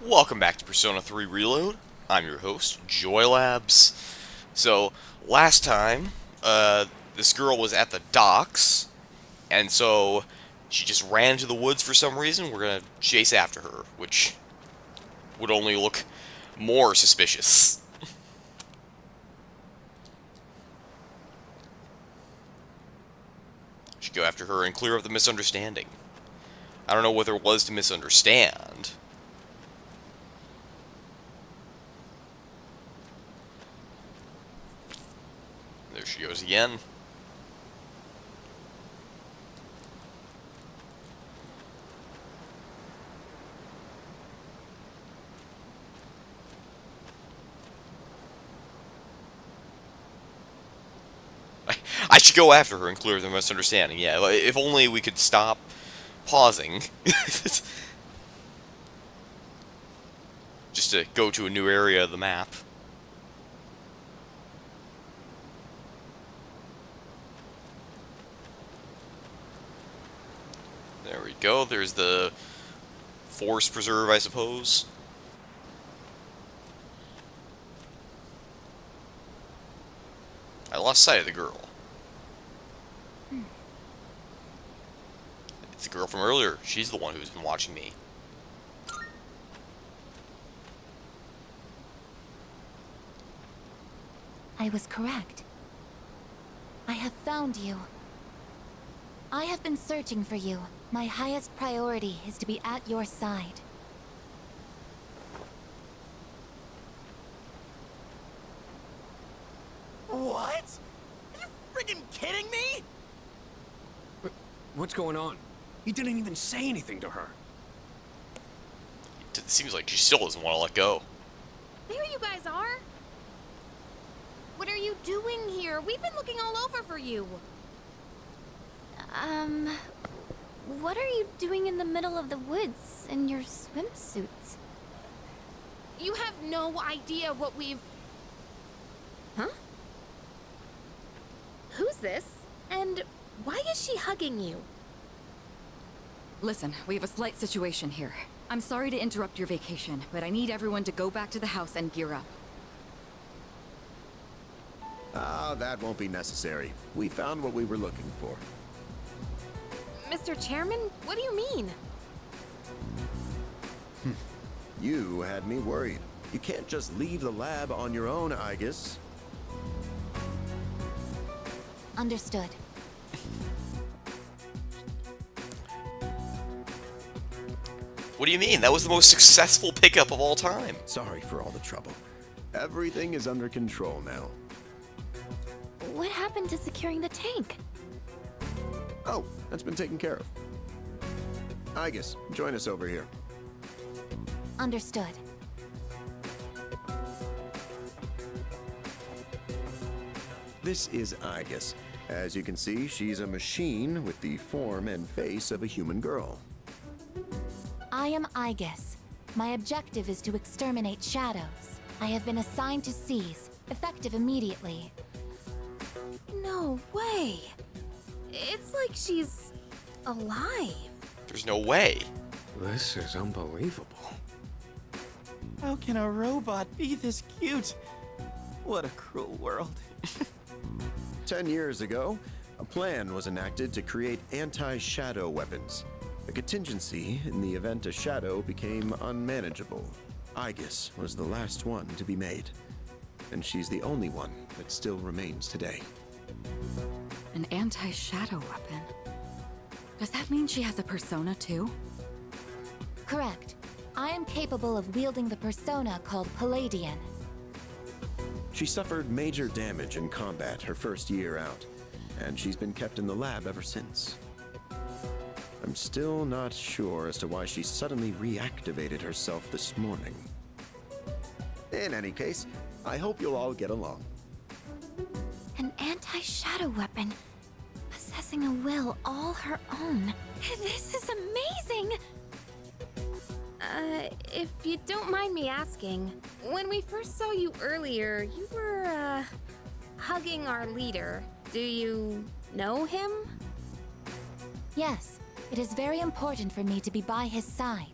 Welcome back to Persona 3 Reload. I'm your host, Joy Labs. So, last time, this girl was at the docks, and so she just ran into the woods for some reason. We're gonna chase after her, which would only look more suspicious. Should go after her and clear up the misunderstanding. I don't know what there was to misunderstand. There she goes again. I should go after her and clear the misunderstanding. Yeah, if only we could stop pausing. Just to go to a new area of the map. There we go. There's the forest preserve, I suppose. I lost sight of the girl. It's the girl from earlier. She's the one who's been watching me. I was correct. I have found you. I have been searching for you. My highest priority is to be at your side. What? Are you friggin' kidding me? What's going on? He didn't even say anything to her. It seems like she still doesn't want to let go. There you guys are! What are you doing here? We've been looking all over for you. What are you doing in the middle of the woods in your swimsuits? You have no idea what we've... Huh? Who's this? And why is she hugging you? Listen, we have a slight situation here. I'm sorry to interrupt your vacation, but I need everyone to go back to the house and gear up. Ah, that won't be necessary. We found what we were looking for. Mr. Chairman, what do you mean? You had me worried. You can't just leave the lab on your own, Aegis. Understood. What do you mean? That was the most successful pickup of all time. Sorry for all the trouble. Everything is under control now. What happened to securing the tank? Oh, that's been taken care of. Aegis, join us over here. Understood. This is Aegis. As you can see, she's a machine with the form and face of a human girl. I am Aegis. My objective is to exterminate shadows. I have been assigned to seize, effective immediately. No way. It's like she's alive. There's no way. This is unbelievable. How can a robot be this cute? What a cruel world. 10 years ago, a plan was enacted to create anti-shadow weapons. A contingency in the event a shadow became unmanageable. Aegis was the last one to be made. And she's the only one that still remains today. An anti-shadow weapon? Does that mean she has a persona too? Correct. I am capable of wielding the persona called Palladian. She suffered major damage in combat her first year out, and she's been kept in the lab ever since. I'm still not sure as to why she suddenly reactivated herself this morning. In any case, I hope you'll all get along. An anti-shadow weapon, possessing a will all her own. This is amazing! If you don't mind me asking, when we first saw you earlier, you were, hugging our leader. Do you know him? Yes, it is very important for me to be by his side.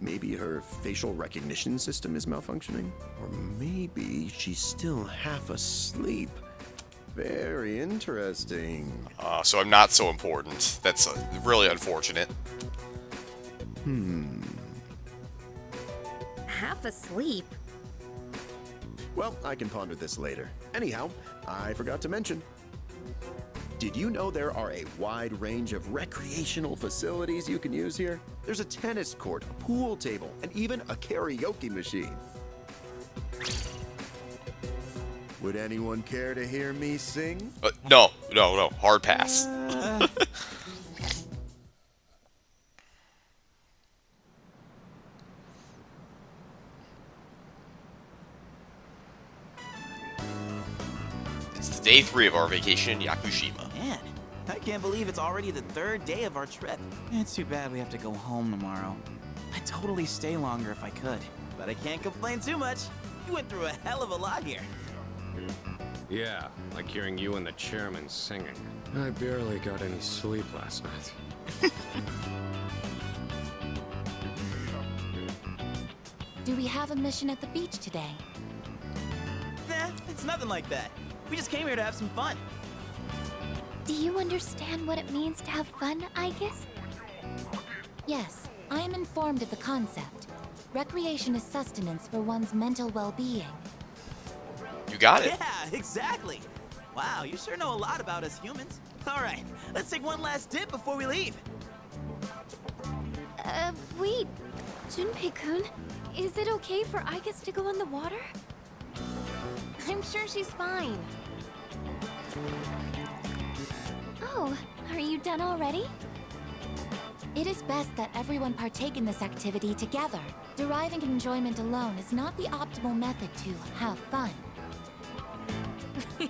Maybe her facial recognition system is malfunctioning? Or maybe she's still half asleep. Very interesting. So I'm not so important. That's really unfortunate. Half asleep? Well, I can ponder this later. Anyhow, I forgot to mention. Did you know there are a wide range of recreational facilities you can use here? There's a tennis court, a pool table, and even a karaoke machine. Would anyone care to hear me sing? No. Hard pass. It's day 3 of our vacation in Yakushima. Man, I can't believe it's already the 3rd day of our trip. It's too bad we have to go home tomorrow. I'd totally stay longer if I could, but I can't complain too much. You went through a hell of a lot here. Yeah, like hearing you and the chairman singing. I barely got any sleep last night. Do we have a mission at the beach today? Nah, it's nothing like that. We just came here to have some fun. Do you understand what it means to have fun, Aegis? Yes, I am informed of the concept. Recreation is sustenance for one's mental well-being. You got it. Yeah, exactly. Wow, you sure know a lot about us humans. All right, let's take one last dip before we leave. Wait. Junpei-kun, is it okay for Aegis to go in the water? I'm sure she's fine. Oh, are you done already? It is best that everyone partake in this activity together. Deriving enjoyment alone is not the optimal method to have fun.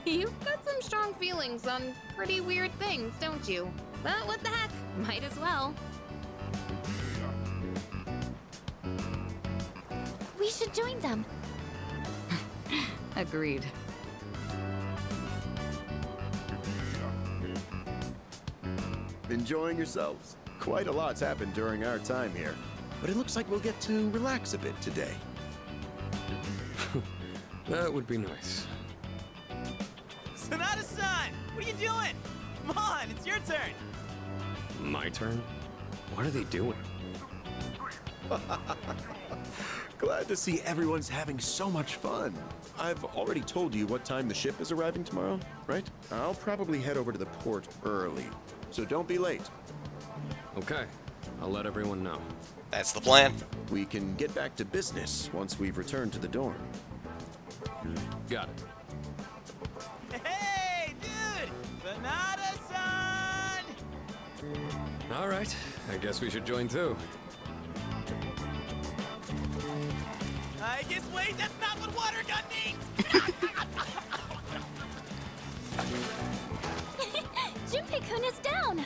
You've got some strong feelings on pretty weird things, don't you? But what the heck, might as well. We should join them. Agreed. Enjoying yourselves? Quite a lot's happened during our time here, but it looks like we'll get to relax a bit today. That would be nice. Sonata-san, what are you doing? Come on, it's your turn. My turn? What are they doing? Glad to see everyone's having so much fun. I've already told you what time the ship is arriving tomorrow, right? I'll probably head over to the port early, so don't be late. Okay, I'll let everyone know. That's the plan. We can get back to business once we've returned to the dorm. Got it. Hey, dude! Sonata-san! All right, I guess we should join too. I guess, wait, that's not what water gun means! Junpei-kun is down!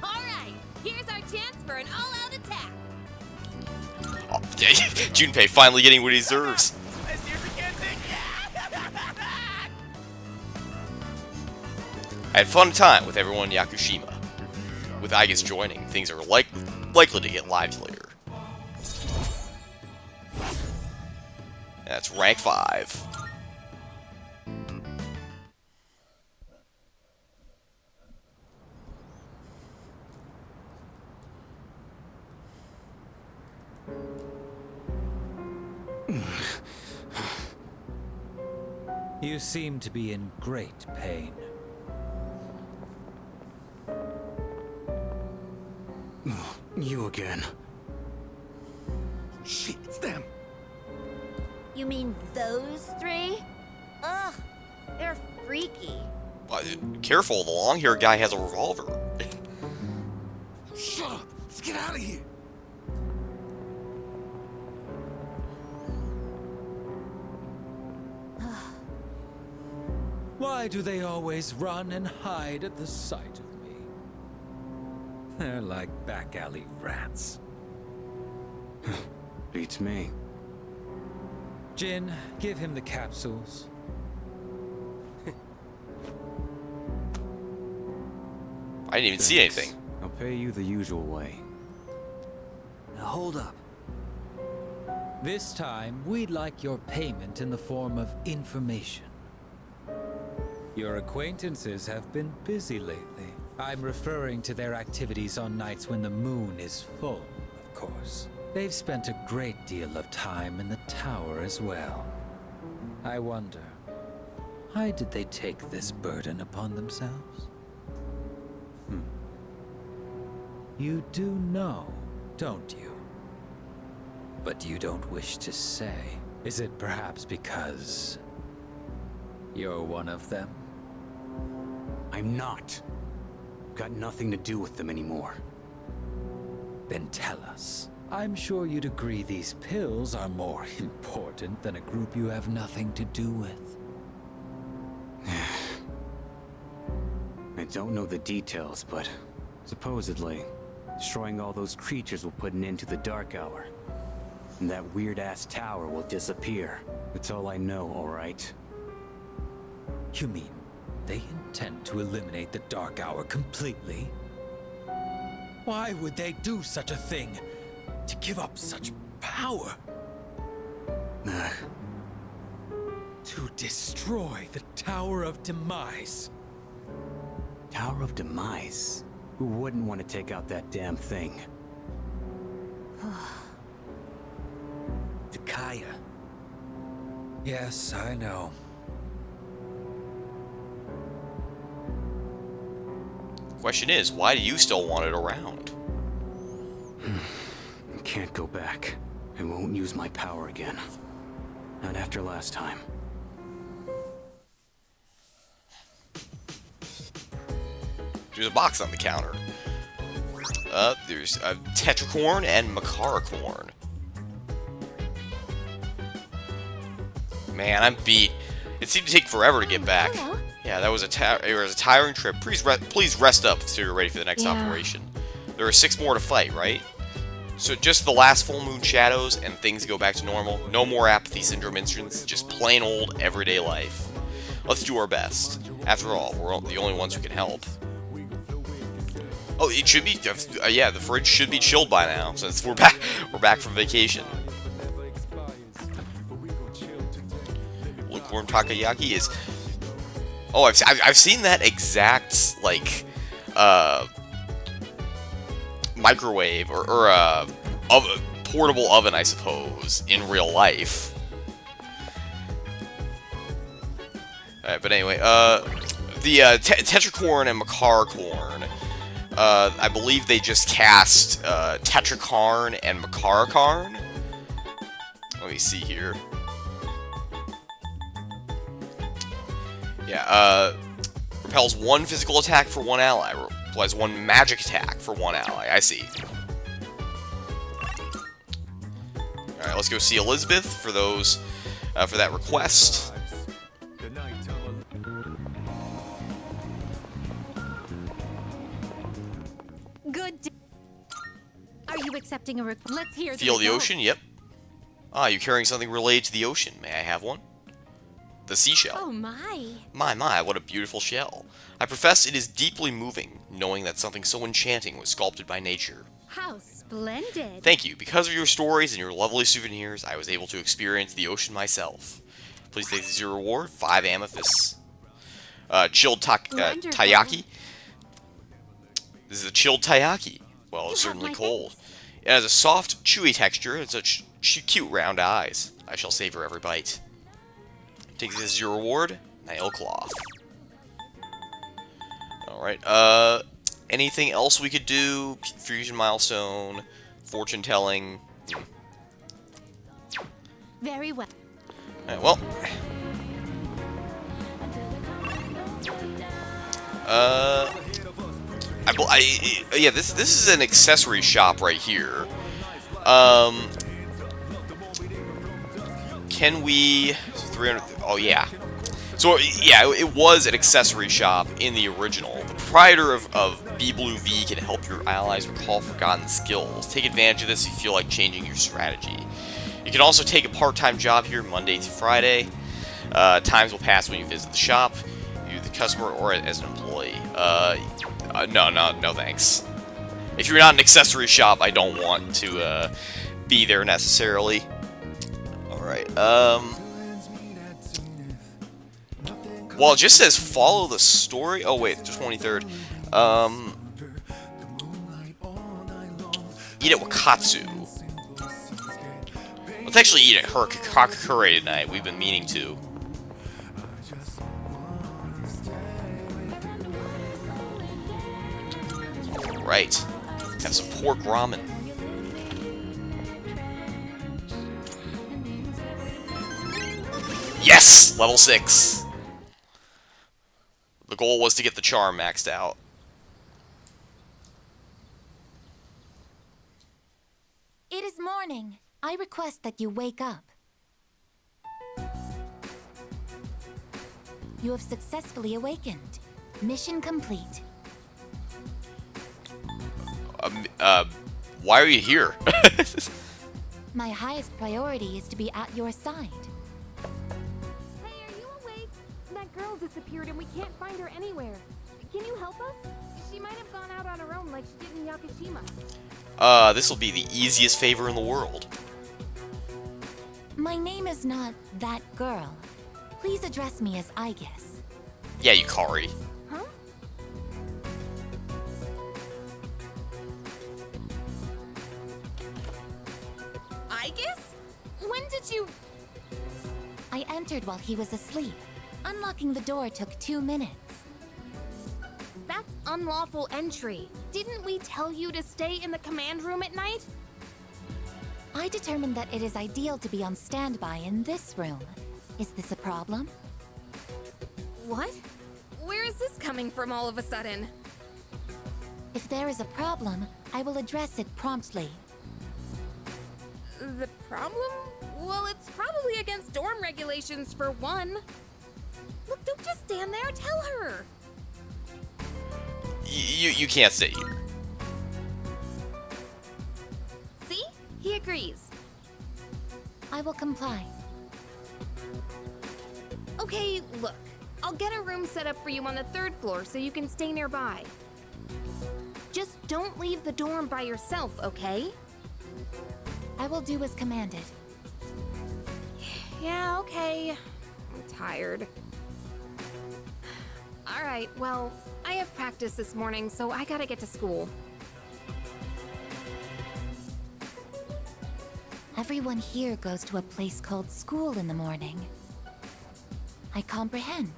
Alright, here's our chance for an all-out attack. Oh, Junpei finally getting what he deserves. I seriously can't think. I had fun time with everyone in Yakushima. With Aegis joining, things are likely to get livelier. That's rank 5. You seem to be in great pain. You again. Shit, it's them. You mean those three? Ugh, they're freaky. Careful, the long-haired guy has a revolver. Shut up! Let's get out of here! Why do they always run and hide at the sight of me? They're like back alley rats. Beats me. Jin, give him the capsules. I didn't even see anything. I'll pay you the usual way. No, hold up. This time, we'd like your payment in the form of information. Your acquaintances have been busy lately. I'm referring to their activities on nights when the moon is full, of course. They've spent a great deal of time in the tower as well. I wonder, why did they take this burden upon themselves? You do know, don't you? But you don't wish to say. Is it perhaps because you're one of them? I'm not. Got nothing to do with them anymore. Then tell us. I'm sure you'd agree these pills are more important than a group you have nothing to do with. I don't know the details, but supposedly, destroying all those creatures will put an end to the Dark Hour. And that weird-ass tower will disappear. That's all I know, alright? You mean they intend to eliminate the Dark Hour completely? Why would they do such a thing? To give up such power? To destroy the Tower of Demise. Tower of Demise? Who wouldn't want to take out that damn thing? Takaya. Yes, I know. Question is, why do you still want it around? I can't go back. I won't use my power again. Not after last time. There's a box on the counter. There's Tetracorn and Makaracorn. Man, I'm beat. It seemed to take forever to get back. Hello. Yeah, that was a tiring trip. Please rest up so you're ready for the next operation. There are 6 more to fight, right? So just the last full moon shadows and things go back to normal. No more apathy syndrome incidents, just plain old everyday life. Let's do our best. After all, we're the only ones who can help. Oh, it should be. Yeah, the fridge should be chilled by now since we're back. We're back from vacation. Lukewarm takoyaki is. Oh, I've seen that exact like microwave or portable oven, I suppose, in real life. Alright, but anyway, the Tetracorn and Makaracorn, I believe they just cast Tetrakarn and Makarakarn. Let me see here. Yeah, repels 1 physical attack for 1 ally. Applies 1 magic attack for 1 ally. I see. Alright, let's go see Elizabeth for those, for that request. Good day. Are you accepting a request? Let's hear Feel the result. ocean? Yep. Ah, you're carrying something related to the ocean. May I have one? The seashell. Oh my. My, what a beautiful shell. I profess it is deeply moving, knowing that something so enchanting was sculpted by nature. How splendid. Thank you. Because of your stories and your lovely souvenirs, I was able to experience the ocean myself. Please take this as your reward, 5 amethysts. Chilled taiyaki. This is a chilled taiyaki. Well, it's certainly cold. It has a soft, chewy texture and such cute round eyes. I shall savor every bite. Take this as your reward, nail cloth. Alright, anything else we could do? Fusion milestone, fortune telling. Very well. Alright, well. Yeah, this is an accessory shop right here. Can we... 300... Oh, yeah. So, yeah, it was an accessory shop in the original. The proprietor of B Blue V can help your allies recall forgotten skills. Take advantage of this if you feel like changing your strategy. You can also take a part-time job here Monday through Friday. Times will pass when you visit the shop, you the customer, or as an employee. No thanks. If you're not an accessory shop, I don't want to be there necessarily. Alright, well, it just says follow the story. Oh, wait, the 23rd. Eat at Wakatsu. Let's actually eat at Hakakure tonight. We've been meaning to. Right. Have some pork ramen. Yes! Level 6. The goal was to get the charm maxed out. It is morning. I request that you wake up. You have successfully awakened. Mission complete. Why are you here? My highest priority is to be at your side. Hey, are you awake? That girl disappeared and we can't find her anywhere. Can you help us? She might have gone out on her own like she did in Yakushima. This will be the easiest favor in the world. My name is not that girl. Please address me as Aegis. Yeah, Yukari. Huh? Aegis? When did you... I entered while he was asleep. Unlocking the door took 2 minutes. That's unlawful entry. Didn't we tell you to stay in the command room at night? I determined that it is ideal to be on standby in this room. Is this a problem? What? Where is this coming from all of a sudden? If there is a problem, I will address it promptly. The problem? Well, it's probably against dorm regulations for one. Look, don't just stand there, tell her! You can't stay here. See? He agrees. I will comply. Okay, look. I'll get a room set up for you on the 3rd floor so you can stay nearby. Just don't leave the dorm by yourself, okay? I will do as commanded. Yeah, okay. I'm tired. Alright, well, I have practice this morning, so I gotta get to school. Everyone here goes to a place called school in the morning. I comprehend.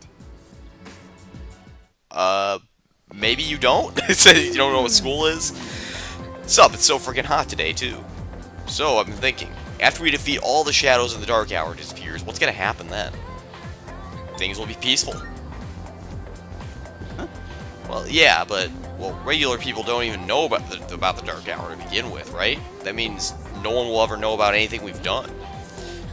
Maybe you don't? It says you don't know what school is? Sup, it's so freaking hot today, too. So, I've been thinking, after we defeat all the shadows and the dark hour disappears, what's gonna happen then? Things will be peaceful. Huh? Well, yeah, but, well, regular people don't even know about the dark hour to begin with, right? That means no one will ever know about anything we've done.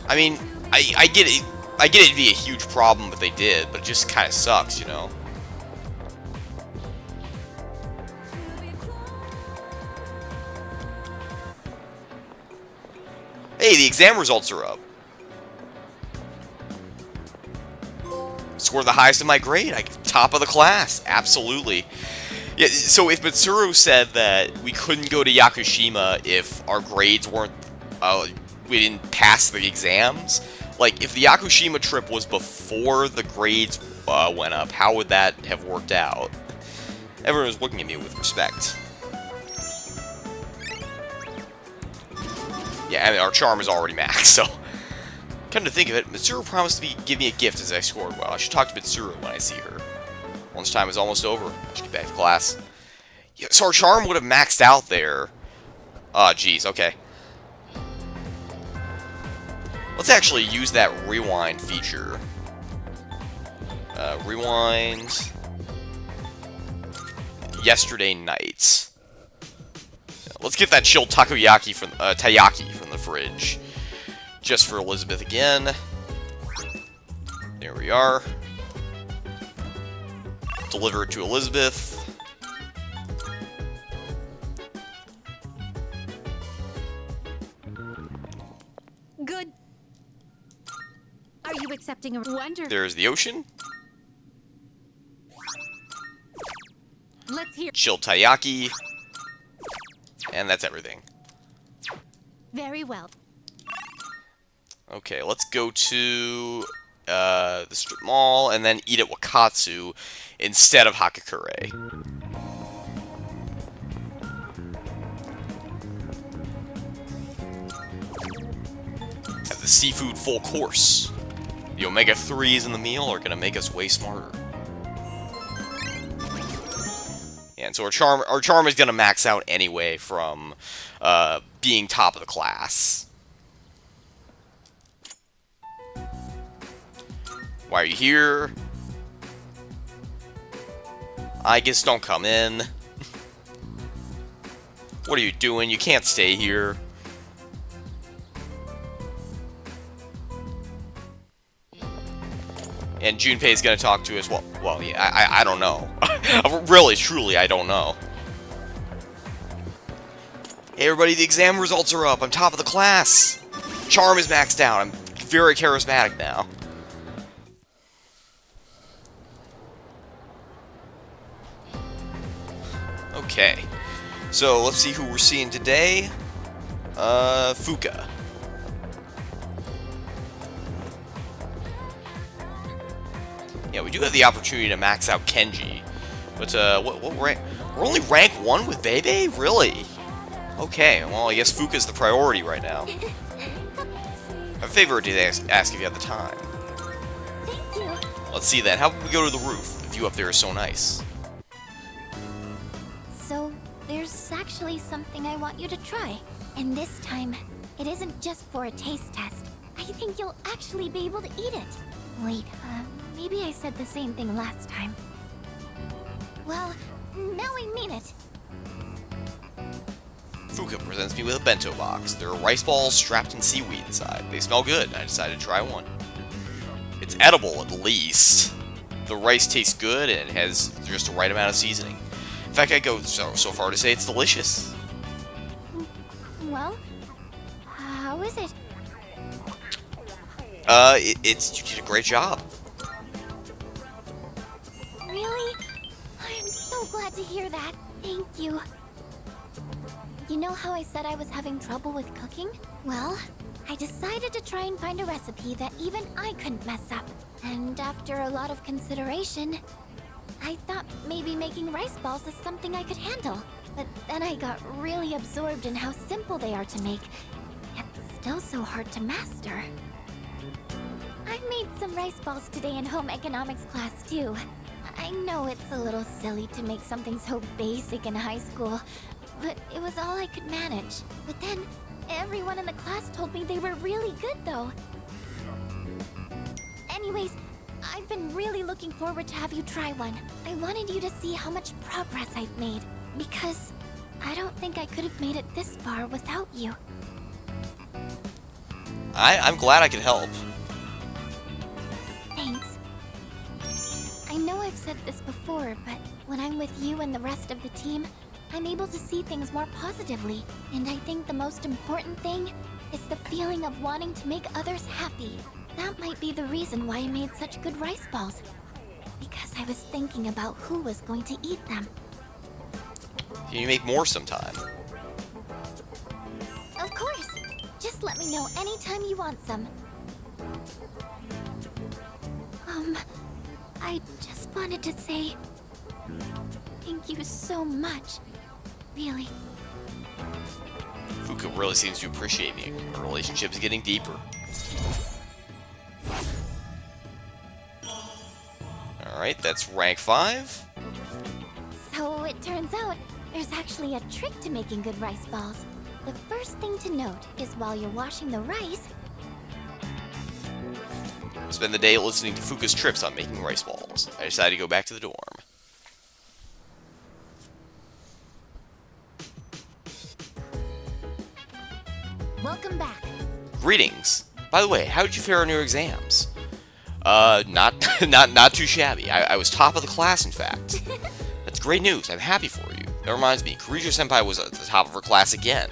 I mean, I get it. I get it'd be a huge problem if they did, but it just kind of sucks, you know? Hey, the exam results are up. Scored the highest in my grade. Top of the class. Absolutely. Yeah, so if Mitsuru said that we couldn't go to Yakushima if our grades weren't... we didn't pass the exams... Like, if the Yakushima trip was before the grades went up, how would that have worked out? Everyone was looking at me with respect. Yeah, I mean, our charm is already maxed, so... Come to think of it, Mitsuru promised to give me a gift as I scored well. I should talk to Mitsuru when I see her. Lunchtime is almost over. I should get back to class. Yeah, so our charm would have maxed out there. Oh, jeez, okay. Let's actually use that rewind feature. Rewind... Yesterday night. Let's get that chilled takoyaki from taiyaki from the fridge. Just for Elizabeth again. There we are. Deliver it to Elizabeth. Good. Are you accepting a Wonder? There's the ocean. Let's hear. Chilled taiyaki. And that's everything. Very well. Okay, let's go to the strip mall and then eat at Wakatsu instead of Hakakure. Have the seafood full course. The omega-3s in the meal are gonna make us way smarter. Yeah, and so our charm is gonna max out anyway from being top of the class. Why are you here? Aegis, don't come in. What are you doing? You can't stay here. And Junpei's gonna talk to us. Well, yeah, I don't know. Really, truly, I don't know. Hey, everybody, the exam results are up. I'm top of the class. Charm is maxed out. I'm very charismatic now. Okay, so let's see who we're seeing today. Fuka. Yeah, we do have the opportunity to max out Kenji, but what rank? We're only rank 1 with Bebe? Really? Okay, well, I guess Fuka's the priority right now. I have a favor to ask if you have the time. Thank you. Let's see then. How about we go to the roof? The view up there is so nice. So, there's actually something I want you to try. And this time, it isn't just for a taste test. I think you'll actually be able to eat it. Wait, maybe I said the same thing last time. Well, now I mean it. Fuka presents me with a bento box. There are rice balls strapped in seaweed inside. They smell good, I decided to try one. It's edible, at least. The rice tastes good, and it has just the right amount of seasoning. In fact, I'd go so far to say it's delicious. Well, how is it? You did a great job. Really? I'm so glad to hear that. Thank you. You know how I said I was having trouble with cooking? Well, I decided to try and find a recipe that even I couldn't mess up. And after a lot of consideration, I thought maybe making rice balls is something I could handle. But then I got really absorbed in how simple they are to make, yet still so hard to master. I made some rice balls today in home economics class too. I know it's a little silly to make something so basic in high school, but it was all I could manage. But then, everyone in the class told me they were really good though. Anyways, I've been really looking forward to have you try one. I wanted you to see how much progress I've made, because I don't think I could have made it this far without you. I'm glad I could help. Thanks. I know I've said this before, but when I'm with you and the rest of the team, I'm able to see things more positively. And I think the most important thing is the feeling of wanting to make others happy. That might be the reason why I made such good rice balls. Because I was thinking about who was going to eat them. Can you make more sometime? Of course! Just let me know anytime you want some. I just wanted to say thank you so much. Really. Fuka really seems to appreciate me. Our relationship is getting deeper. Alright, that's rank 5. So it turns out there's actually a trick to making good rice balls. The first thing to note is while you're washing the rice, Spend the day listening to Fuka's trips on making rice balls. I decided to go back to the dorm. welcome back. Greetings. By the way, how did you fare on your exams? Not too shabby. I was top of the class, in fact. That's great news. I'm happy for you. That reminds me, Kirijo-senpai was at the top of her class again.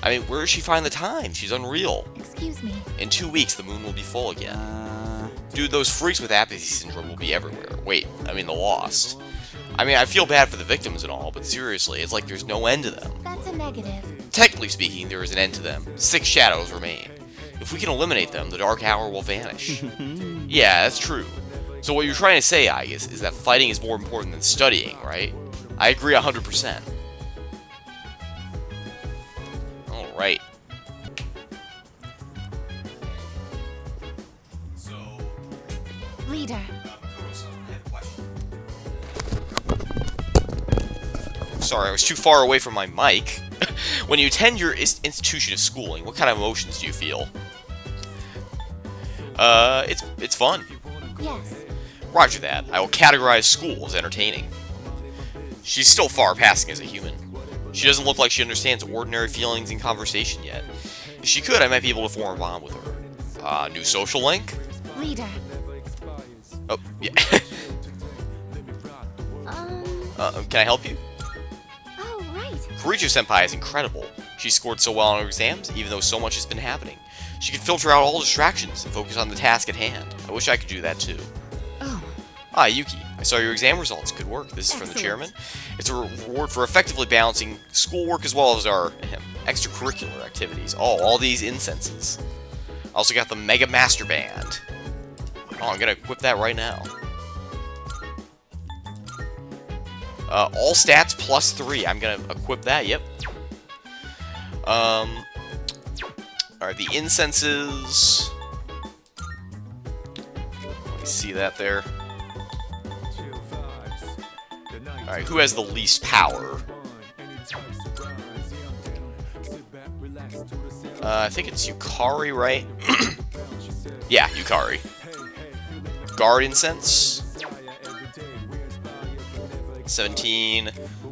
I mean, where does she find the time? She's unreal. Excuse me. In 2 weeks, the moon will be full again. Dude, those freaks with apathy syndrome will be everywhere. Wait, I mean the Lost. I mean, I feel bad for the victims and all, but seriously, it's like there's no end to them. That's a negative. Technically speaking, there is an end to them. 6 shadows remain. If we can eliminate them, the Dark Hour will vanish. Yeah, that's true. So what you're trying to say, Aegis, is that fighting is more important than studying, right? I agree 100%. Alright. So... Leader. Sorry, I was too far away from my mic. When you attend your institution of schooling, what kind of emotions do you feel? It's fun. Yes. Roger that. I will categorize school as entertaining. She's still far passing as a human. She doesn't look like she understands ordinary feelings in conversation yet. If she could, I might be able to form a bond with her. New social link? Leader. Oh, yeah. Can I help you? Oh, right. Karijo-senpai is incredible. She scored so well on her exams, even though so much has been happening. She can filter out all distractions and focus on the task at hand. I wish I could do that too. Oh. Ah, Yuki, I saw your exam results. Good work. This is from the chairman. It's a reward for effectively balancing schoolwork as well as our extracurricular activities. Oh, all these incenses. I also got the Mega Master Band. Oh, I'm gonna equip that right now. All stats plus 3. I'm gonna equip that, yep. Alright, the incenses. Let me see that there. Alright, who has the least power? I think it's Yukari, right? Yeah, Yukari. Guard incense. 17,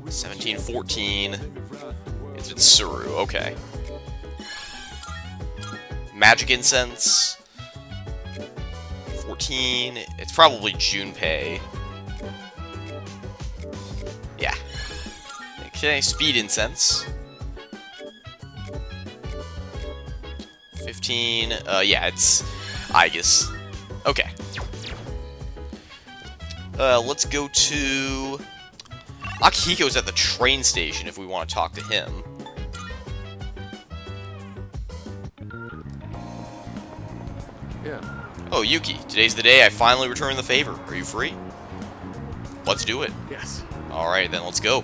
17, 14. It's Mitsuru, okay. Magic incense. 14. It's probably Junpei. Yeah. Okay, speed incense. 15. Yeah, it's Aegis. Okay. Let's go to... Akihiko's at the train station if we want to talk to him. Yeah. Oh, Yuki, today's the day I finally return the favor. Are you free? Let's do it. Yes. Alright, then let's go.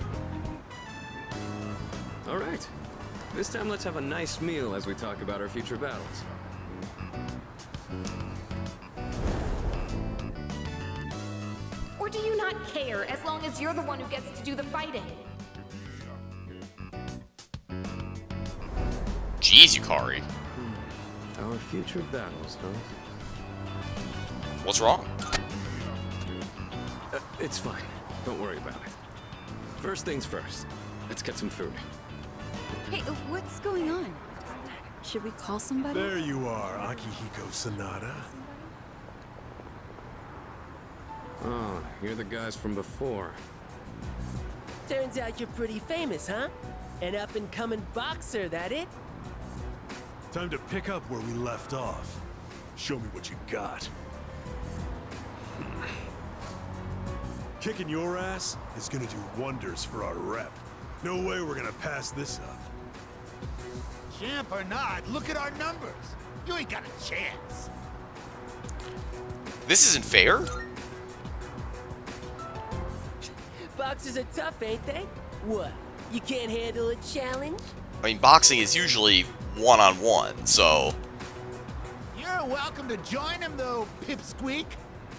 All right. This time let's have a nice meal as we talk about our future battles. Or do you not care as long as you're the one who gets to do the fighting? Jeez, Yukari. Our future battles, huh? What's wrong? It's fine. Don't worry about it. First things first. Let's get some food. Hey, what's going on? Should we call somebody? There you are, Akihiko Sanada. Oh, you're the guys from before. Turns out you're pretty famous, huh? An up-and-coming boxer, that it? Time to pick up where we left off. Show me what you got. Kicking your ass is gonna do wonders for our rep. No way we're gonna pass this up. Champ or not, look at our numbers. You ain't got a chance. This isn't fair? Boxers are tough, ain't they? What? You can't handle a challenge? I mean, boxing is usually one-on-one, so... You're welcome to join him, though, Pipsqueak.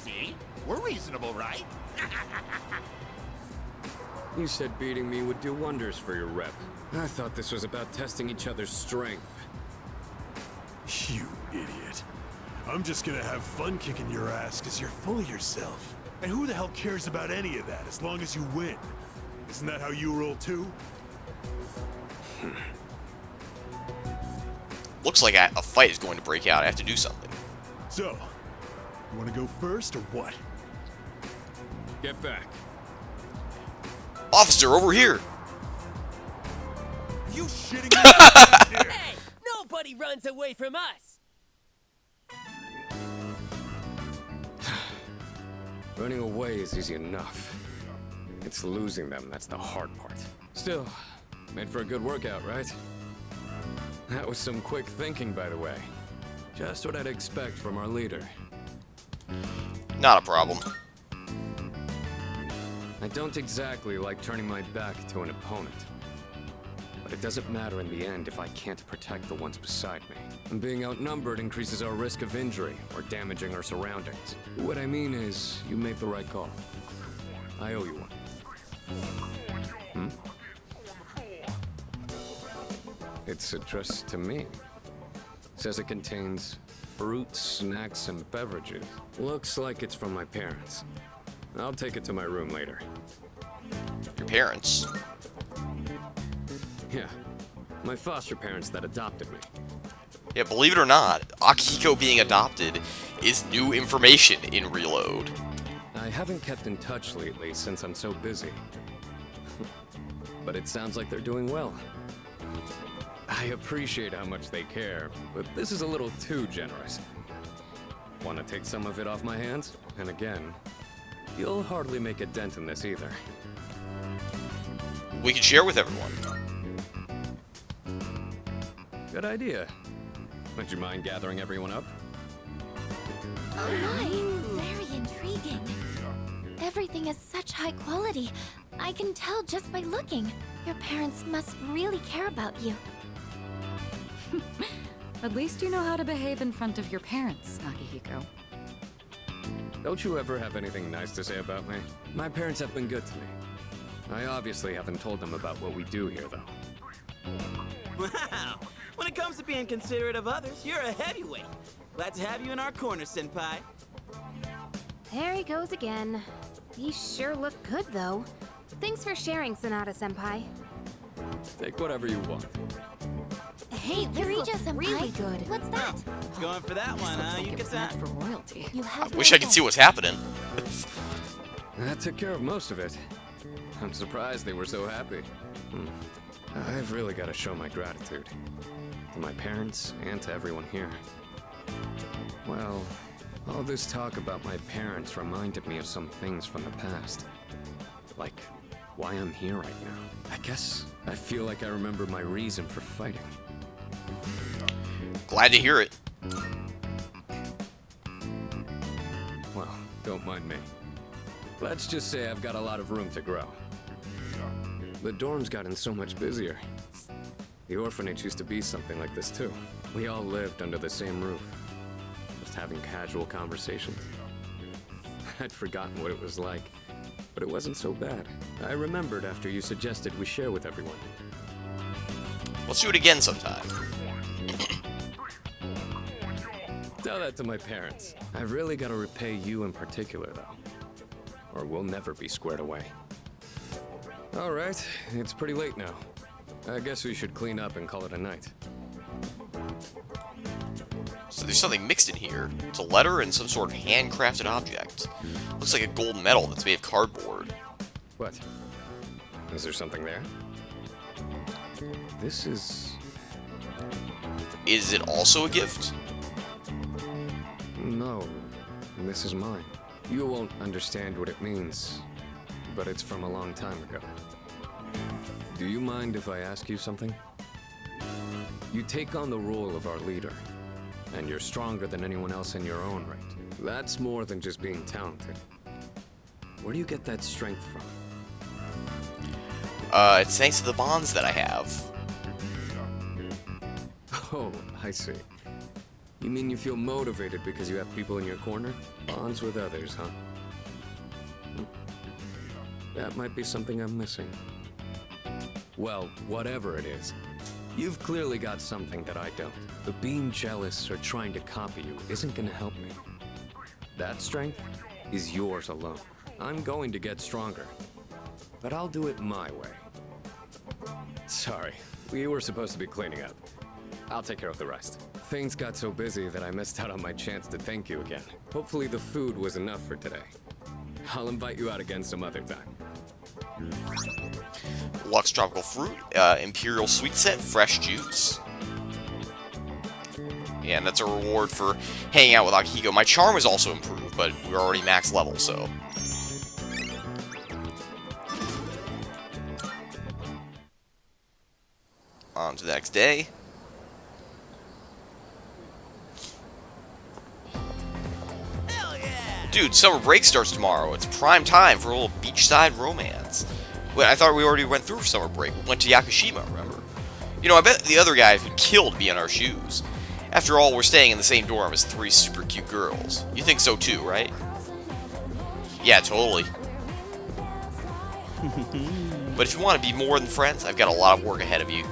See? We're reasonable, right? You said beating me would do wonders for your rep. I thought this was about testing each other's strength. You idiot. I'm just gonna have fun kicking your ass because you're full of yourself. And who the hell cares about any of that as long as you win? Isn't that how you roll too? Looks like a fight is going to break out. I have to do something. So, you want to go first or what? Get back. Officer, over here! You shitting me? Hey! Nobody runs away from us! Running away is easy enough. It's losing them that's the hard part. Still, made for a good workout, right? That was some quick thinking, by the way. Just what I'd expect from our leader. Not a problem. I don't exactly like turning my back to an opponent. But it doesn't matter in the end if I can't protect the ones beside me. And being outnumbered increases our risk of injury or damaging our surroundings. What I mean is, you made the right call. I owe you one. Hmm? It's addressed to me. Says it contains fruits, snacks, and beverages. Looks like it's from my parents. I'll take it to my room later. Your parents? Yeah, my foster parents that adopted me. Yeah, believe it or not, Akihiko being adopted is new information in Reload. I haven't kept in touch lately since I'm so busy. But it sounds like they're doing well. I appreciate how much they care, but this is a little too generous. Want to take some of it off my hands? And again, you'll hardly make a dent in this either. We can share with everyone. Good idea. Would you mind gathering everyone up? Oh my, very intriguing. Everything is such high quality. I can tell just by looking. Your parents must really care about you. At least you know how to behave in front of your parents, Akihiko. Don't you ever have anything nice to say about me? My parents have been good to me. I obviously haven't told them about what we do here, though. Wow! When it comes to being considerate of others, you're a heavyweight. Glad to have you in our corner, Senpai. There he goes again. He sure looked good, though. Thanks for sharing, Sonata-senpai. Take whatever you want. Hey, Kirija-senpai. Really good. What's that? Going for that one, huh? Like You it get was meant that. for royalty. You have I wish I could see what's happening. That took care of most of it. I'm surprised they were so happy. I've really got to show my gratitude. To my parents and to everyone here. Well, all this talk about my parents reminded me of some things from the past. Like, why I'm here right now. I guess I feel like I remember my reason for fighting. Glad to hear it. Well, don't mind me. Let's just say I've got a lot of room to grow. The dorm's gotten so much busier. The orphanage used to be something like this too. We all lived under the same roof. Just having casual conversations. I'd forgotten what it was like, but it wasn't so bad. I remembered after you suggested we share with everyone. Let's do it again sometime. Tell that to my parents. I've really got to repay you in particular, though. Or we'll never be squared away. All right, it's pretty late now. I guess we should clean up and call it a night. So there's something mixed in here. It's a letter and some sort of handcrafted object. Looks like a gold medal that's made of cardboard. What? Is there something there? This is... Is it also a gift? No, this is mine. You won't understand what it means, but it's from a long time ago. Do you mind if I ask you something? You take on the role of our leader, and you're stronger than anyone else in your own right. That's more than just being talented. Where do you get that strength from? It's thanks to the bonds that I have. Oh, I see. You mean you feel motivated because you have people in your corner? Bonds with others, huh? That might be something I'm missing. Well, whatever it is, you've clearly got something that I don't. But being jealous or trying to copy you isn't gonna help me. That strength is yours alone. I'm going to get stronger, but I'll do it my way. Sorry, we were supposed to be cleaning up. I'll take care of the rest. Things got so busy that I missed out on my chance to thank you again. Hopefully the food was enough for today. I'll invite you out again some other time. Lux Tropical Fruit, Imperial Sweet Set, Fresh Juice. Yeah, and that's a reward for hanging out with Akihiko. My charm was also improved, but we're already max level, so... on to the next day. Dude, summer break starts tomorrow. It's prime time for a little beachside romance. Wait, I thought we already went through summer break. We went to Yakushima, remember? You know, I bet the other guys would kill to be in our shoes. After all, we're staying in the same dorm as 3 super cute girls. You think so too, right? Yeah, totally. But if you want to be more than friends, I've got a lot of work ahead of you.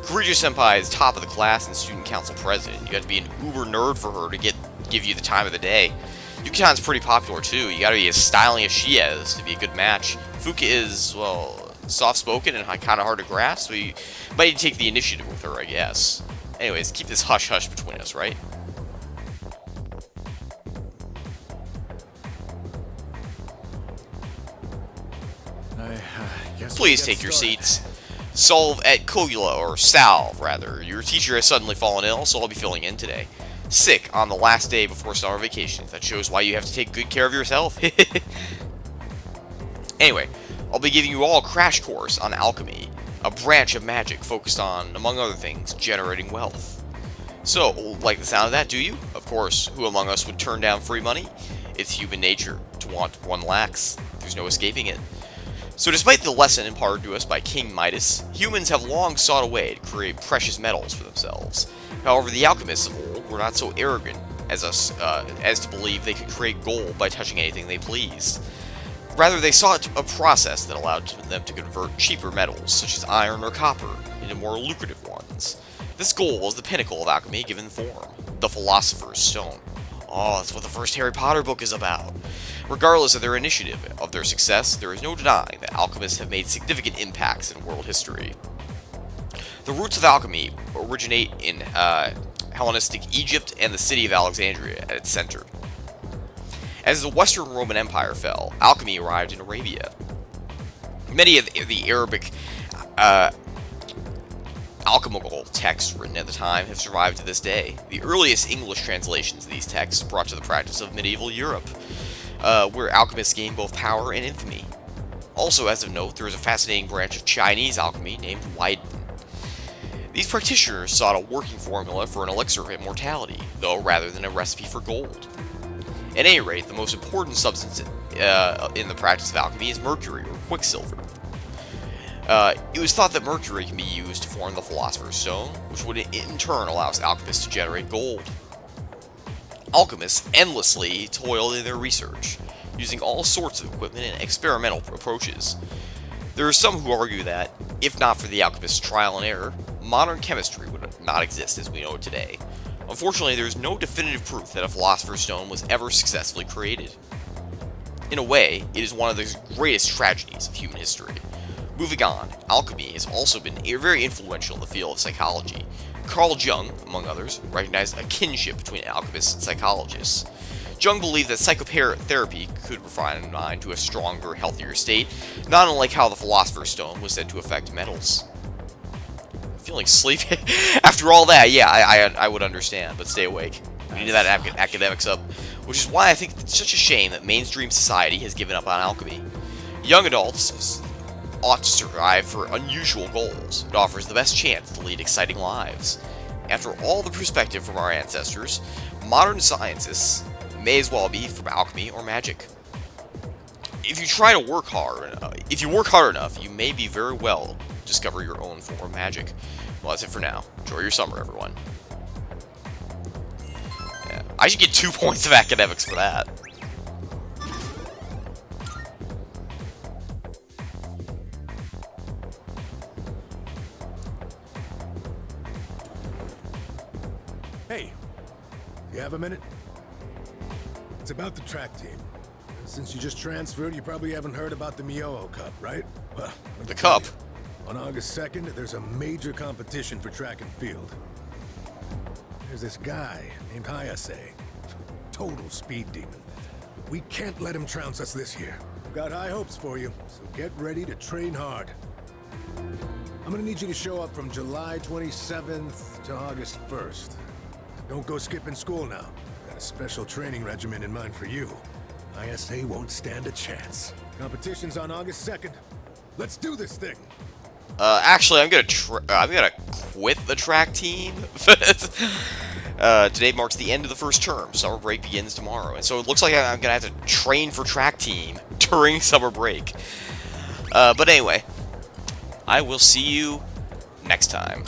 Kurija-senpai is top of the class and student council president. You have to be an uber nerd for her to give you the time of the day. Yukitan's pretty popular too. You gotta be as styling as she is to be a good match. Fuka is, well, soft-spoken and kind of hard to grasp, so you might need to take the initiative with her, I guess. Anyways, keep this hush-hush between us, right? Please take your seats. Salve et Kogula, or Salve, rather. Your teacher has suddenly fallen ill, so I'll be filling in today. Sick on the last day before summer vacation. That shows why you have to take good care of yourself. Anyway, I'll be giving you all a crash course on alchemy, a branch of magic focused on, among other things, generating wealth. So, like the sound of that, do you? Of course, who among us would turn down free money? It's human nature to want what one lacks. There's no escaping it. So despite the lesson imparted to us by King Midas, humans have long sought a way to create precious metals for themselves. However, the alchemists of old were not so arrogant as us as to believe they could create gold by touching anything they pleased. Rather, they sought a process that allowed them to convert cheaper metals, such as iron or copper, into more lucrative ones. This goal is the pinnacle of alchemy given form, the Philosopher's Stone. Oh, that's what the first Harry Potter book is about. Regardless of their initiative, of their success, there is no denying that alchemists have made significant impacts in world history. The roots of alchemy originate in Hellenistic Egypt and the city of Alexandria at its center. As the Western Roman Empire fell, alchemy arrived in Arabia. Many of the Arabic alchemical texts written at the time have survived to this day. The earliest English translations of these texts brought to the practice of medieval Europe, where alchemists gained both power and infamy. Also, as of note, there is a fascinating branch of Chinese alchemy named Weiden. These practitioners sought a working formula for an elixir of immortality, though rather than a recipe for gold. At any rate, the most important substance in the practice of alchemy is mercury, or quicksilver. It was thought that mercury can be used to form the Philosopher's Stone, which would in turn allow alchemists to generate gold. Alchemists endlessly toiled in their research, using all sorts of equipment and experimental approaches. There are some who argue that, if not for the alchemist's trial and error, modern chemistry would not exist as we know it today. Unfortunately, there is no definitive proof that a Philosopher's Stone was ever successfully created. In a way, it is one of the greatest tragedies of human history. Moving on, alchemy has also been very influential in the field of psychology. Carl Jung, among others, recognized a kinship between alchemists and psychologists. Jung believed that psychotherapy could refine the mind to a stronger, healthier state, not unlike how the Philosopher's Stone was said to affect metals. I'm feeling sleepy. After all that, yeah, I would understand, but stay awake. We need that academics up, which is why I think it's such a shame that mainstream society has given up on alchemy. Young adults ought to strive for unusual goals. It offers the best chance to lead exciting lives. After all the perspective from our ancestors, modern scientists may as well be from alchemy or magic. If you work hard enough, you may be very well discover your own form of magic. Well, that's it for now. Enjoy your summer, everyone. Yeah, I should get 2 points of academics for that. Hey, you have a minute? It's about the track team. Since you just transferred, you probably haven't heard about the Myoho Cup, right? Well, the Cup? On August 2nd, there's a major competition for track and field. There's this guy named Hayase. Total speed demon. We can't let him trounce us this year. We've got high hopes for you, so get ready to train hard. I'm gonna need you to show up from July 27th to August 1st. Don't go skipping school now. Got a special training regimen in mind for you. ISA won't stand a chance. Competition's on August 2nd. Let's do this thing. Actually, I'm gonna quit the track team. Today marks the end of the first term. Summer break begins tomorrow. And so it looks like I'm going to have to train for track team during summer break. But anyway, I will see you next time.